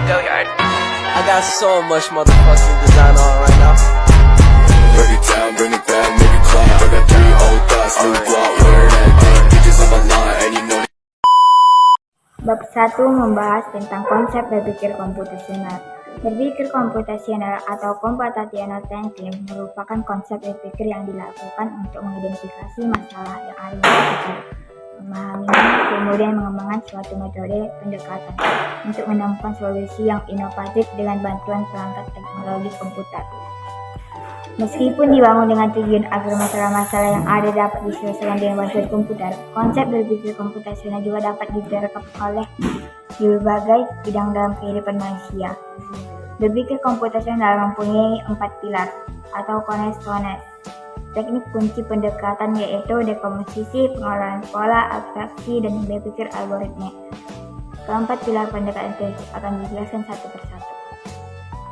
Go yard. I got so much motherfucking design on right now. Break it down, bring it back, make it clap. I got 3 old thoughts, new guap, wear that thing. Bitches on my line, and you know that. Bab 1 membahas tentang konsep berpikir komputasional. Berpikir komputasional atau computational thinking merupakan konsep berpikir yang dilakukan untuk mengidentifikasi masalah yang ada di sekitar, memahaminya, kemudian mengembangkan suatu metode pendekatan untuk menemukan solusi yang inovatif dengan bantuan perangkat teknologi komputer. Meskipun dibangun dengan tujuan agar masalah-masalah yang ada dapat diselesaikan dengan bantuan komputer, konsep berpikir komputasional juga dapat diterapkan oleh di berbagai bidang dalam kehidupan manusia. Berpikir komputasional mempunyai 4 pilar atau cornerstones. Teknik kunci pendekatan yaitu dekomposisi, pengolahan pola, abstraksi, dan berpikir algoritma. Keempat pilar pendekatan tersebut akan dijelaskan satu persatu.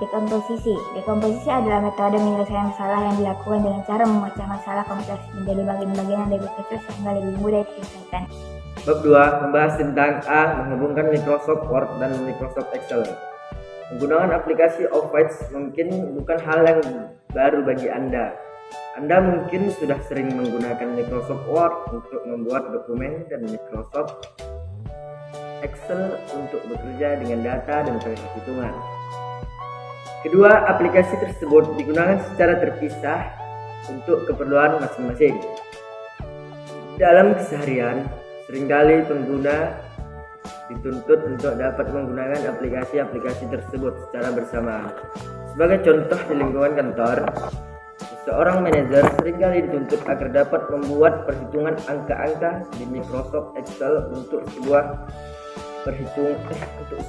Dekomposisi adalah metode menyelesaikan masalah yang dilakukan dengan cara memecah masalah kompleks menjadi bagian-bagian yang lebih kecil sehingga lebih mudah diselesaikan. Bab 2 membahas tentang A. Menghubungkan Microsoft Word dan Microsoft Excel. Penggunaan aplikasi Office mungkin bukan hal yang baru bagi Anda. Anda mungkin sudah sering menggunakan Microsoft Word untuk membuat dokumen dan Microsoft Excel untuk bekerja dengan data dan perhitungan. Kedua, aplikasi tersebut digunakan secara terpisah untuk keperluan masing-masing. Dalam keseharian, seringkali pengguna dituntut untuk dapat menggunakan aplikasi-aplikasi tersebut secara bersamaan. Sebagai contoh di lingkungan kantor, seorang manajer seringkali dituntut agar dapat membuat perhitungan angka-angka di Microsoft Excel untuk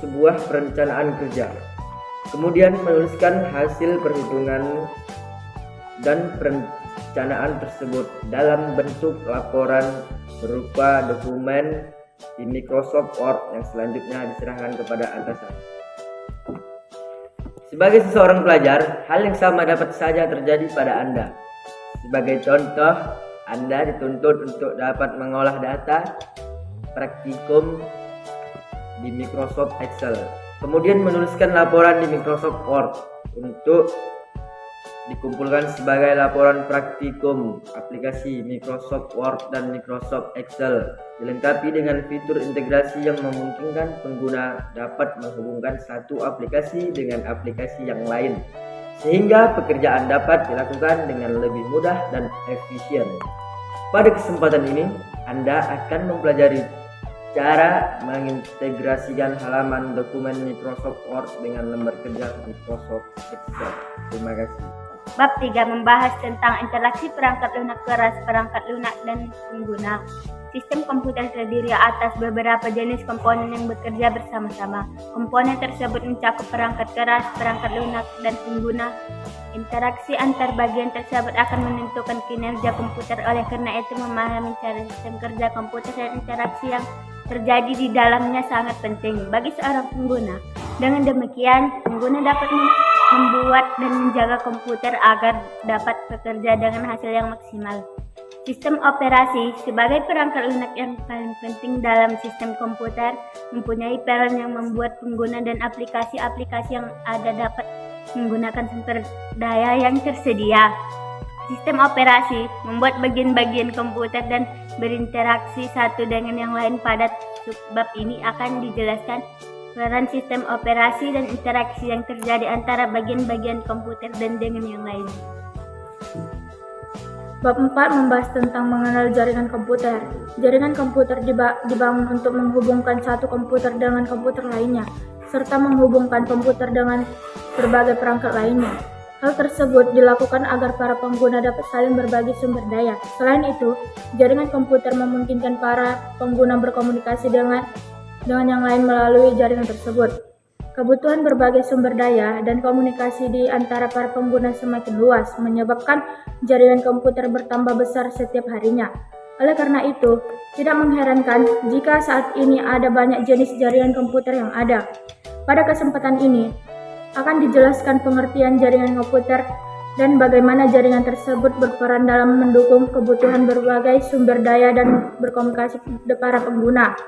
sebuah perencanaan kerja. Kemudian menuliskan hasil perhitungan dan perencanaan tersebut dalam bentuk laporan berupa dokumen di Microsoft Word yang selanjutnya diserahkan kepada atasan. Sebagai seorang pelajar, hal yang sama dapat saja terjadi pada Anda. Sebagai contoh, Anda dituntut untuk dapat mengolah data praktikum di Microsoft Excel, kemudian menuliskan laporan di Microsoft Word untuk dikumpulkan sebagai laporan praktikum. Aplikasi Microsoft Word dan Microsoft Excel dilengkapi dengan fitur integrasi yang memungkinkan pengguna dapat menghubungkan satu aplikasi dengan aplikasi yang lain, sehingga pekerjaan dapat dilakukan dengan lebih mudah dan efisien. Pada kesempatan ini, Anda akan mempelajari cara mengintegrasikan halaman dokumen Microsoft Word dengan lembar kerja Microsoft Excel. Terima kasih. Bab 3 membahas tentang interaksi perangkat lunak keras, perangkat lunak, dan pengguna. Sistem komputer terdiri atas beberapa jenis komponen yang bekerja bersama-sama. Komponen tersebut mencakup perangkat keras, perangkat lunak, dan pengguna. Interaksi antar bagian tersebut akan menentukan kinerja komputer. Oleh karena itu, memahami cara sistem kerja komputer dan interaksi yang terjadi di dalamnya sangat penting bagi seorang pengguna. Dengan demikian, pengguna dapat membuat dan menjaga komputer agar dapat bekerja dengan hasil yang maksimal. Sistem operasi sebagai perangkat lunak yang paling penting dalam sistem komputer mempunyai peran yang membuat pengguna dan aplikasi-aplikasi yang ada dapat menggunakan sumber daya yang tersedia. Sistem operasi membuat bagian-bagian komputer dan berinteraksi satu dengan yang lain. Pada subbab ini akan dijelaskan peran sistem operasi dan interaksi yang terjadi antara bagian-bagian komputer dan dengan yang lain. Bab 4 membahas tentang mengenal jaringan komputer. Jaringan komputer dibangun untuk menghubungkan satu komputer dengan komputer lainnya, serta menghubungkan komputer dengan berbagai perangkat lainnya. Hal tersebut dilakukan agar para pengguna dapat saling berbagi sumber daya. Selain itu, jaringan komputer memungkinkan para pengguna berkomunikasi dengan yang lain melalui jaringan tersebut. Kebutuhan berbagai sumber daya dan komunikasi di antara para pengguna semakin luas, menyebabkan jaringan komputer bertambah besar setiap harinya. Oleh karena itu, tidak mengherankan jika saat ini ada banyak jenis jaringan komputer yang ada. Pada kesempatan ini, akan dijelaskan pengertian jaringan komputer dan bagaimana jaringan tersebut berperan dalam mendukung kebutuhan berbagai sumber daya dan berkomunikasi para pengguna.